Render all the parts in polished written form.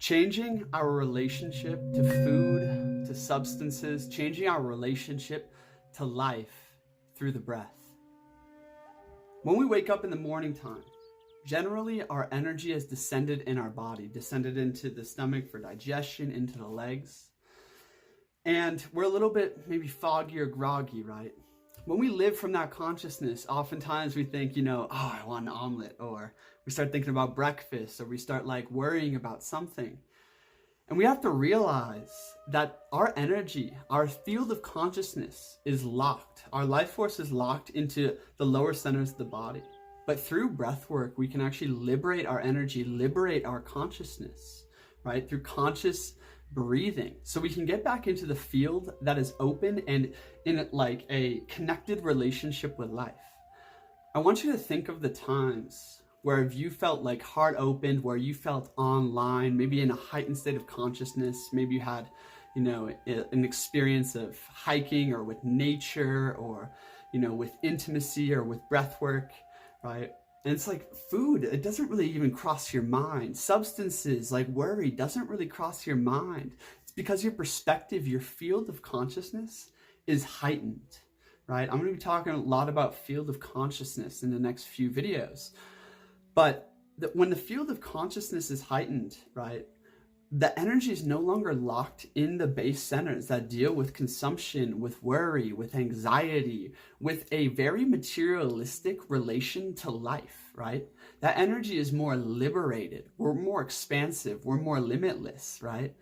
Changing our relationship to food, to substances, changing our relationship to life through the breath. When we wake up in the morning time, generally our energy has descended in our body, descended into the stomach for digestion, into the legs. And we're a little bit maybe foggy or groggy, right? When we live from that consciousness, oftentimes we think, oh, I want an omelet, or we start thinking about breakfast, or we start worrying about something. And we have to realize that our energy, our field of consciousness is locked. Our life force is locked into the lower centers of the body. But through breath work, we can actually liberate our energy, liberate our consciousness, right? Through conscious breathing. So we can get back into the field that is open and in a connected relationship with life. I want you to think of the times where you felt heart opened, where you felt online, maybe in a heightened state of consciousness. Maybe you had, an experience of hiking or with nature or, with intimacy or with breath work, right? And it's like food, it doesn't really even cross your mind. Substances like worry doesn't really cross your mind. It's because your perspective, your field of consciousness is heightened, right? I'm going to be talking a lot about field of consciousness in the next few videos. But when the field of consciousness is heightened, right, the energy is no longer locked in the base centers that deal with consumption, with worry, with anxiety, with a very materialistic relation to life, right? That energy is more liberated. We're more expansive. We're more limitless, right?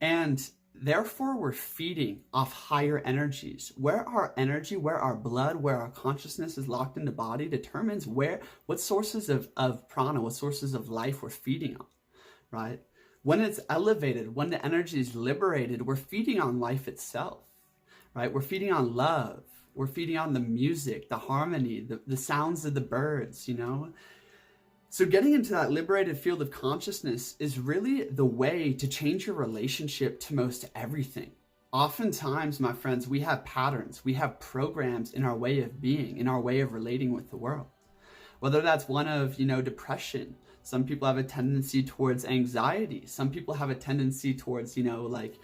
And therefore, we're feeding off higher energies. Where our energy, where our blood, where our consciousness is locked in the body determines what sources of prana, what sources of life we're feeding on, right? When it's elevated, when the energy is liberated, we're feeding on life itself, right? We're feeding on love. We're feeding on the music, the harmony, the sounds of the birds, So getting into that liberated field of consciousness is really the way to change your relationship to most everything. Oftentimes, my friends, we have patterns, we have programs in our way of being, in our way of relating with the world. Whether that's one of, depression. Some people have a tendency towards anxiety. Some people have a tendency towards, busyness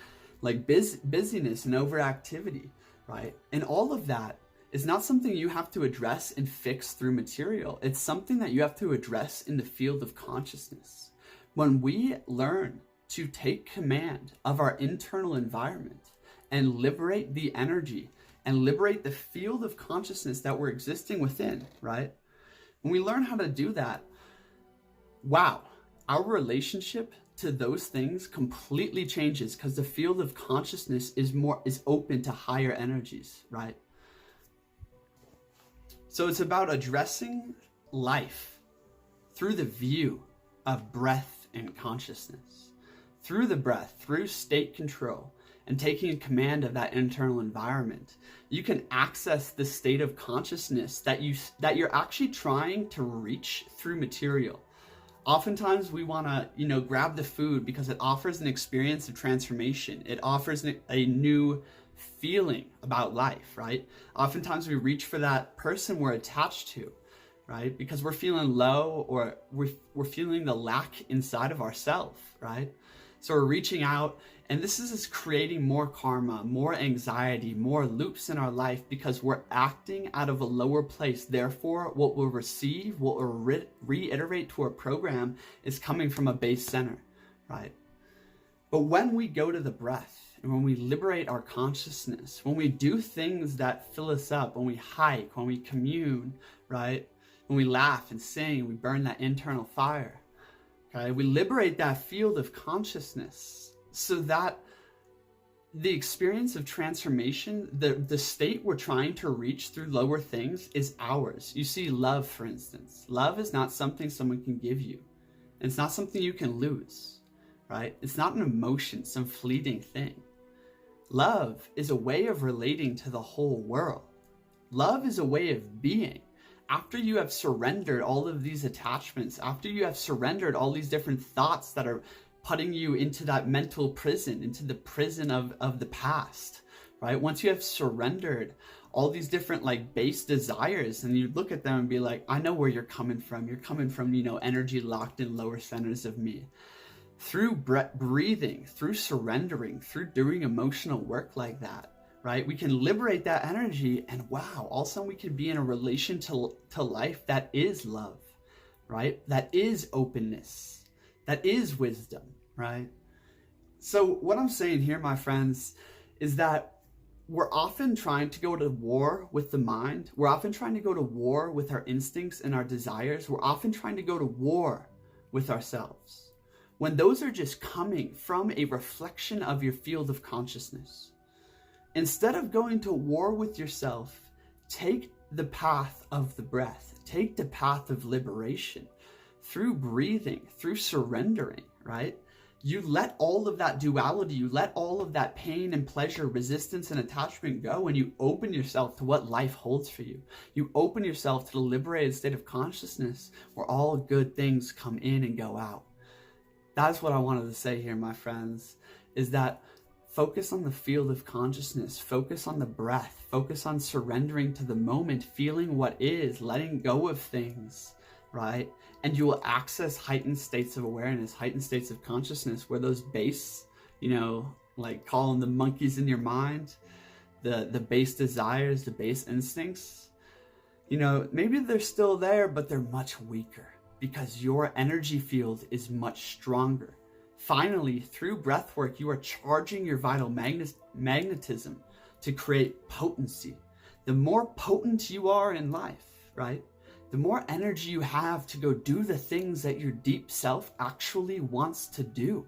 and overactivity, right? And all of that is not something you have to address and fix through material. It's something that you have to address in the field of consciousness. When we learn to take command of our internal environment and liberate the energy and liberate the field of consciousness that we're existing within, right? When we learn how to do that, wow, our relationship to those things completely changes because the field of consciousness is open to higher energies, right? So it's about addressing life through the view of breath and consciousness, through the breath, through state control, and taking command of that internal environment. You can access the state of consciousness that you're actually trying to reach through material. Oftentimes we want to, grab the food because it offers an experience of transformation. It offers a new feeling about life, right? Oftentimes we reach for that person we're attached to, right? Because we're feeling low or we're feeling the lack inside of ourselves, right? So we're reaching out, and this is just creating more karma, more anxiety, more loops in our life because we're acting out of a lower place. Therefore, what we'll receive, what we'll reiterate to our program is coming from a base center, right? But when we go to the breath and when we liberate our consciousness, when we do things that fill us up, when we hike, when we commune, right? When we laugh and sing, we burn that internal fire. Okay, we liberate that field of consciousness so that the experience of transformation, the state we're trying to reach through lower things is ours. You see, love, for instance. Love is not something someone can give you. It's not something you can lose, right? It's not an emotion, some fleeting thing. Love is a way of relating to the whole world. Love is a way of being. After you have surrendered all of these attachments, after you have surrendered all these different thoughts that are putting you into that mental prison, into the prison of the past, right? Once you have surrendered all these different base desires and you look at them and be like, I know where you're coming from. You're coming from, energy locked in lower centers of me. through breathing, through surrendering, through doing emotional work like that, right? We can liberate that energy, and wow, all of a sudden we can be in a relation to life that is love, right? That is openness, that is wisdom, right? So what I'm saying here, my friends, is that we're often trying to go to war with the mind. We're often trying to go to war with our instincts and our desires. We're often trying to go to war with ourselves, when those are just coming from a reflection of your field of consciousness. Instead of going to war with yourself, take the path of the breath. Take the path of liberation through breathing, through surrendering, right? You let all of that duality, you let all of that pain and pleasure, resistance and attachment go, and you open yourself to what life holds for you. You open yourself to the liberated state of consciousness where all good things come in and go out. That's what I wanted to say here, my friends, is that focus on the field of consciousness, focus on the breath, focus on surrendering to the moment, feeling what is, letting go of things, right? And you will access heightened states of awareness, heightened states of consciousness, where those base, like call them the monkeys in your mind, the base desires, the base instincts, maybe they're still there, but they're much weaker because your energy field is much stronger. Finally, through breathwork, you are charging your vital magnetism to create potency. The more potent you are in life, right? The more energy you have to go do the things that your deep self actually wants to do.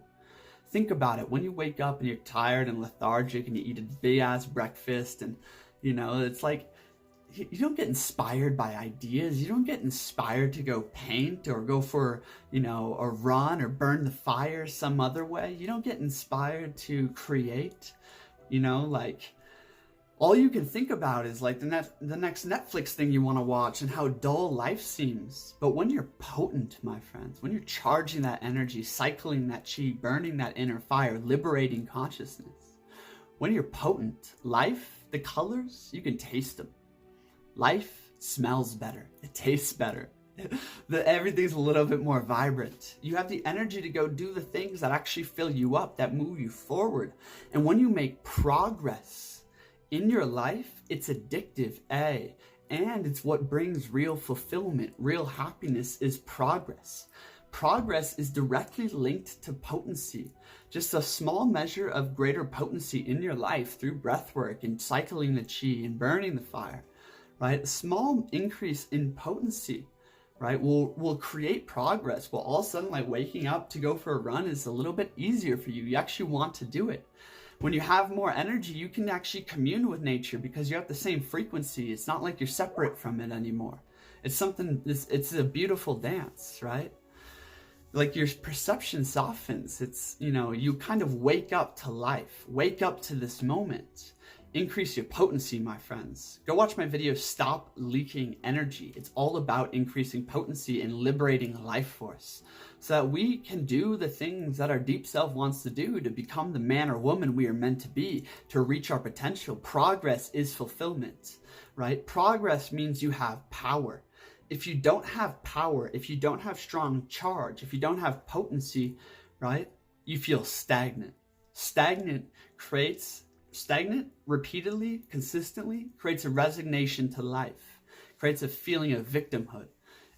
Think about it. When you wake up and you're tired and lethargic and you eat a big ass breakfast and, it's like, you don't get inspired by ideas. You don't get inspired to go paint or go for, a run or burn the fire some other way. You don't get inspired to create, all you can think about is like the next Netflix thing you want to watch and how dull life seems. But when you're potent, my friends, when you're charging that energy, cycling that chi, burning that inner fire, liberating consciousness, when you're potent, life, the colors, you can taste them. Life smells better. It tastes better. Everything's a little bit more vibrant. You have the energy to go do the things that actually fill you up, that move you forward. And when you make progress in your life, it's addictive, and it's what brings real fulfillment. Real happiness is progress. Progress is directly linked to potency. Just a small measure of greater potency in your life through breathwork and cycling the chi and burning the fire, right? A small increase in potency, right, will create progress. Well, all of a sudden, like waking up to go for a run is a little bit easier for you. You actually want to do it. When you have more energy, you can actually commune with nature because you're at the same frequency. It's not like you're separate from it anymore. It's a beautiful dance, right? Like your perception softens. It's, you kind of wake up to life, wake up to this moment. Increase your potency, my friends. Go watch my video, Stop Leaking Energy. It's all about increasing potency and liberating life force so that we can do the things that our deep self wants to do to become the man or woman we are meant to be, to reach our potential. Progress is fulfillment, right? Progress means you have power. If you don't have power, if you don't have strong charge, if you don't have potency, right, you feel stagnant. Stagnant repeatedly, consistently, creates a resignation to life, creates a feeling of victimhood.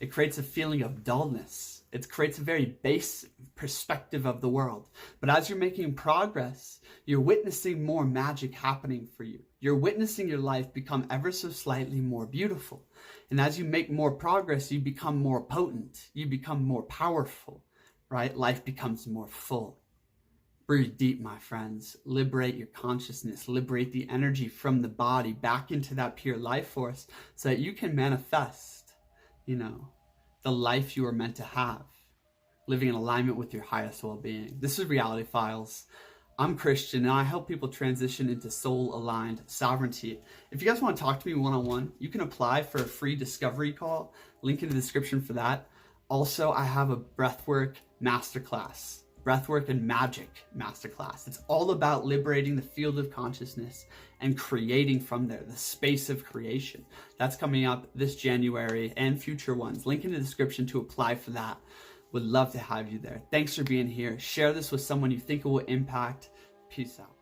It creates a feeling of dullness. It creates a very base perspective of the world. But as you're making progress, you're witnessing more magic happening for you. You're witnessing your life become ever so slightly more beautiful. And as you make more progress, you become more potent. You become more powerful, right? Life becomes more full. Breathe deep, my friends. Liberate your consciousness. Liberate the energy from the body back into that pure life force so that you can manifest, the life you are meant to have, living in alignment with your highest well-being. This is Reality Files. I'm Kristian, and I help people transition into soul-aligned sovereignty. If you guys want to talk to me one-on-one, you can apply for a free discovery call. Link in the description for that. Also, I have a breathwork masterclass. Breathwork and Magic masterclass. It's all about liberating the field of consciousness and creating from there, the space of creation. That's coming up this January and future ones. Link in the description to apply for that. Would love to have you there. Thanks for being here. Share this with someone you think it will impact. Peace out.